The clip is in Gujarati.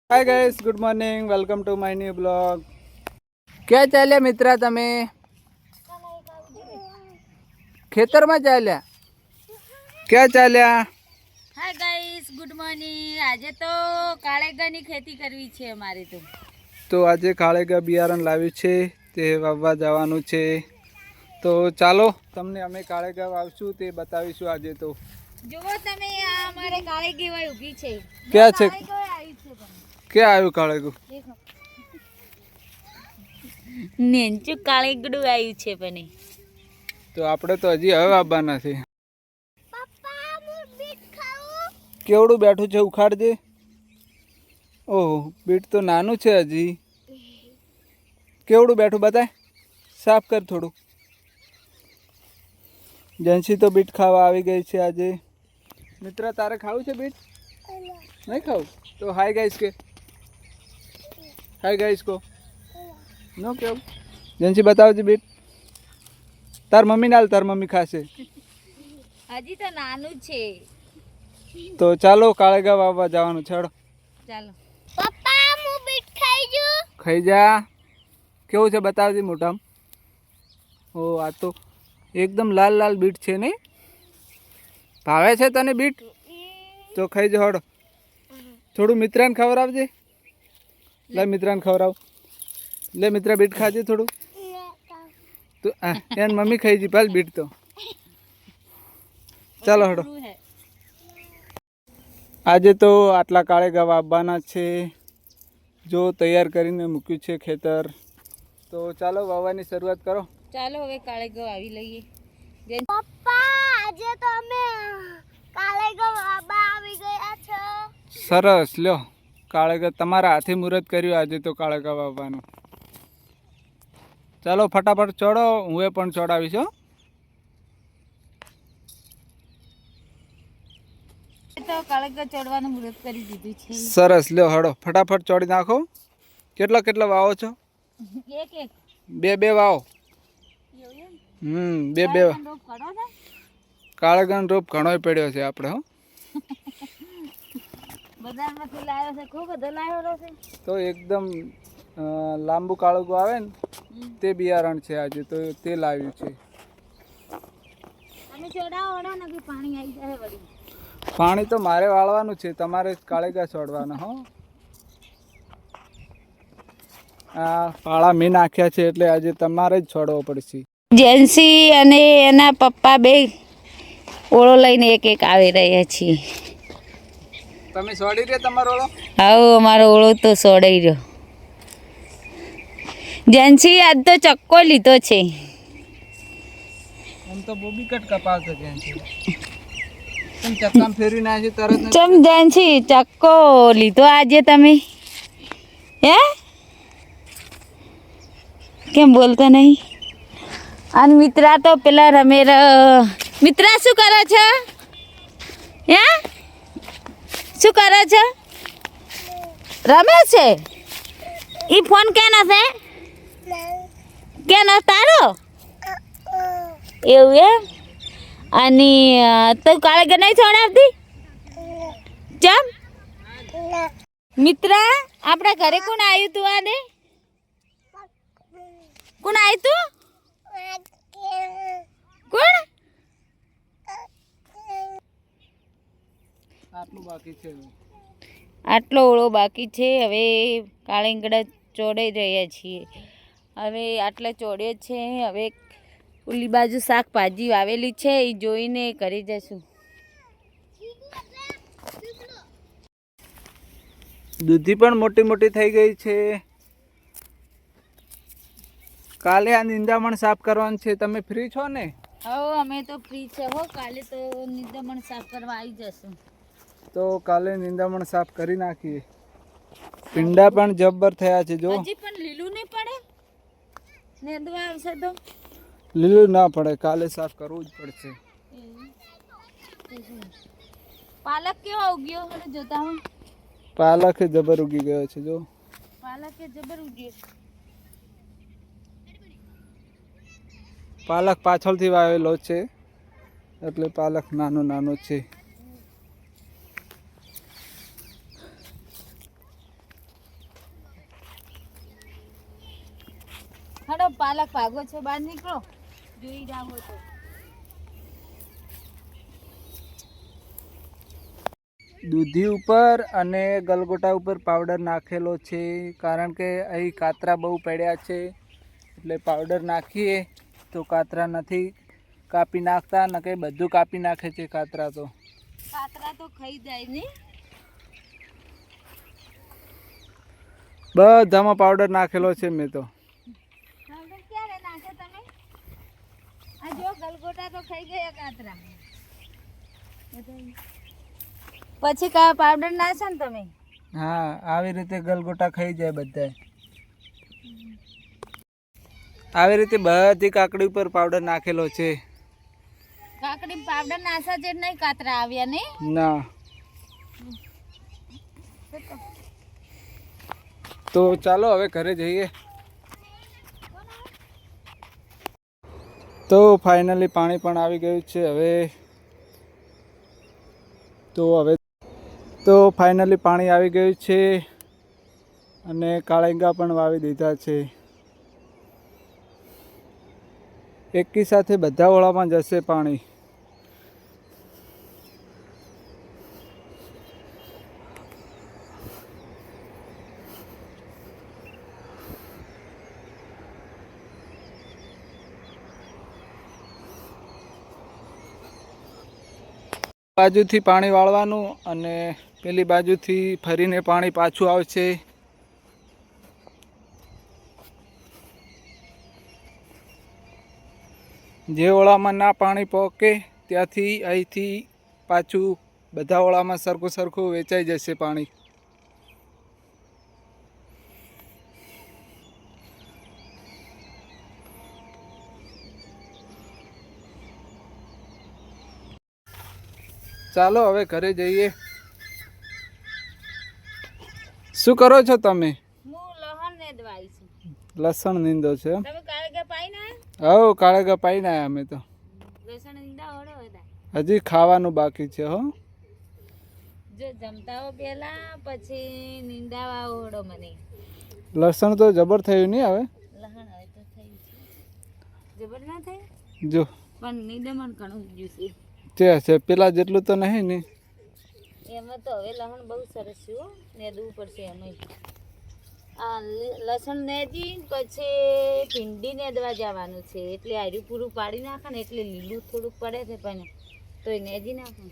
Hi guys, good morning, welcome to my new blog. क्या चाल्या मित्रा તમે ખેતરમાં ચાલ્યા? ક્યાં ચાલ્યા? Hi guys, good morning. આજે તો કાળેગરની ખેતી કરવી છે અમારે તો આજે કાળેગા બિયારણ લાવ્યું છે તે વાવવા જવાનું છે। તો ચાલો તમને અમે કાળેગા વાવશું તે બતાવીશું આજે। તો જુઓ તમે, આ અમારે કાળેગી વાય ઊભી છે। ક્યાં છે? ક્યાં આવ્યું કાળેગું? નેંચું કાળેગડું આવ્યું છે પણ તો આપણે તો હજી હવે આવવાના છે। કેવડું બેઠું છે, ઉખાડજે। ઓહો, બીટ તો નાનું છે હજી। કેવડું બેઠું બતાય, સાફ કર થોડું। જેન્સી તો બીટ ખાવા આવી ગઈ છે આજે। મિત્ર, તારે ખાવું છે બીટ? નહીં ખાવું તો હાય ગાઈસ કે, હાય ગાઈસ કો નો કેવું। જેન્સી બતાવજે બીટ, તાર મમ્મી નાલ, તાર મમ્મી ખાશે। હજી તો નાનું છે। તો ચાલો કાળેગા વાવવા જવાનું છે। હેડો ચાલો પપ્પા, હું બીટ ખાઈ જુ। ખાઈ જા। કેવું છે બતાવજે મોઢામાં। ઓ, આ તો એકદમ લાલ લાલ બીટ છે નહીં? ભાવે છે તને બીટ? તો ખાઈ જા। હેડો થોડું મિત્રાને ખવડાવજે। લે મિત્રાને ખવડાવ। લે મિત્ર, બીટ ખાજે થોડું। તો એને મમ્મી ખાઈ જી પાલ બીટ તો। ચાલો હેડો। આજે તો આટલા કાળેગા વાવવાના છે। જો તૈયાર કરીને મૂક્યું છે ખેતર। તો ચાલો વાવવાની શરૂઆત કરો। ચાલો હવે કાળેગો આવી લઈએ। પપ્પા, આજે તો અમે કાળેગો વાવવા આવી ગયા છે। સરસ, લ્યો કાળેગા તમારા હાથે મુહૂર્ત કર્યું આજે તો કાળેગા વાવવાનું। ચાલો ફટાફટ ચડો, હું એ પણ ચડાવીશ હો। તો કાળેગો ચડવાનું મુહૂર્ત કરી દીધું છે। સરસ, લ્યો હડો ફટાફટ ચડી નાખો। કેટલા કેટલા વાવો છો? એક એક બે બે વાવો। બે બે। કાળેગાનો રોપ ઘણોય પડ્યો છે આપણે હો। બજારમાંથી લાવ્યો છે, ખૂબ બધો લાવ્યો છે। તો એકદમ લાંબુ કાળું આવે ને તે બિયારણ છે આજે તો તે લાવ્યું છે। તમે છોડાવો ઓડો ને કે પાણી આવી જાય વળી। પાણી તો મારે વાળવાનું છે, તમારે કાળેગા છોડવાના હો। આ પાળા મેં નાખ્યા છે એટલે આજે તમારે જ છોડવો પડશે। જેન્સી અને એના પપ્પા બે ઓળો લઈને એક એક આવી રહ્યા છીએ। તમે છોડી દે તમારો ઓળો? આવો અમારો ઓળો તો સોડાઈ રહ્યો। જેન્સી આજ તો ચક્કો લીધો છે। આમ તો બોબી કટ કપાવતો છે તમે ચક્કામ ફેરવી નાખી તરત ને। ચમ જેન્સી ચક્કો લીધો આજે તમે? હે કેમ બોલતા નહીં? અને મિત્રા તો પેલા રમેર। મિત્રા શું કરે છે? હે શું કરે છે? રમે છે? ઈ ફોન કેનો છે? કેનો તારો? એવું એમ? અને તો કાળેગર નહીં છોડાવતી? ચમ મિત્રા, આપણા ઘરે કોણ આવ્યું તું? આને કોણ આવ્યું તું? કોણ? આટલું બાકી છે। આટલો ઓળો બાકી છે। હવે કાળેંગડા ચોડાઈ રહ્યા છીએ। હવે આટલા ચોડે છે। હવે ઓલી બાજુ શાકભાજી વાવેલી છે, એ જોઈને કરી જશું। દૂધી પણ મોટી મોટી થઈ ગઈ છે। કાલે આ નિંદામણ સાફ કરવાનું છે, તમે ફ્રી છો ને? હા, અમે તો ફ્રી છે હો। કાલે તો નિંદામણ સાફ કરવા આવી જશું। તો કાલે નિંદામણ સાફ કરી નાખીએ। પીંડા પણ જબ્બર થયા છે જો। હજી પણ લીલું નહીં પડે? નેંદવા આવશે તો લીલું ના પડે, કાલે સાફ કરવું જ પડશે। પાલક કેવો ઉગ્યો મને જોતા હું? પાલક જબર ઉગી ગયો છે જો। પાલક જબર ઉગ્યો। પાલક પાછળથી વાવેલો છે એટલે પાલક નાનો નાનો છે। હડો પાલક ભાગો છો બહાર નીકળો જોઈ જાવ તો દૂધી ઉપર અને ગલગોટા ઉપર પાવડર નાખેલો છે, કારણ કે અહીં કાતરા બહુ પડ્યા છે એટલે પાવડર નાખીએ તો કાતરા નથી કાપી નાખતા, ન કે બધું કાપી નાખે છે કાતરા તો. કાતરા તો ખાઈ જાય ને. બધામાં પાવડર નાખેલો છે મેં તો. પાવડર ક્યારે નાખે તમે? આ જો ગલગોટા તો ખાઈ ગયા કાતરા. પછી કા પાવડર નાખો ને તમે? હા, આવી રીતે ગલગોટા ખાઈ જાય બધા. આવી રીતે બધી કાકડી ઉપર પાવડર નાખેલો છે. કાકડી પાવડર નાખા છે નહીં કાતરા આવ્યા ને? ના. તો ચાલો હવે ઘરે જઈએ. તો ફાઇનલી પાણી પણ આવી ગયું છે હવે. તો ફાઇનલી પાણી આવી ગયું છે અને કાળેંગા પણ વાવી દીધા છે. એકી સાથે બધા ઓળામાં જશે પાણી. બાજુથી પાણી વાળવાનું અને પેલી બાજુથી ફરીને પાણી પાછું આવશે. જે ઓળામાં ના પાણી પહોંચે ત્યાંથી અહીંથી પાછું બધા ઓળામાં સરખું સરખું વેચાઈ જશે પાણી. ચાલો હવે ઘરે જઈએ. શું કરો છો તમે? હું લહણ ને દવાઈ છું. લસણ નીંદો છે એમ? તમે કાળેગા પાઈ ના? હવ કાળેગા પાઈ ના અમે તો. લસણ નીંદા ઓળો હતા. હજી ખાવાનું બાકી છે હો. જો જમતા હો પેલા પછી નીંદાવા ઓળો મને. લસણ તો જબર થયું નહીં હવે. લહણ હવે તો થઈ છે. જબર ના થઈ? જો પણ નીંદામણ ઘણું ગયું છે પેલા જેટલું તો નહીં ને. એમાં તો હવે લહણ બહુ સરસ છે હો. નેદવું પડશે એમાં. આ લસણ નેદી પછી ભીંડી નેદવા જવાનું છે એટલે આર્યું પૂરું પાડી નાખે ને એટલે લીલું થોડુંક પડે છે પણ તો એ નેદી નાખે.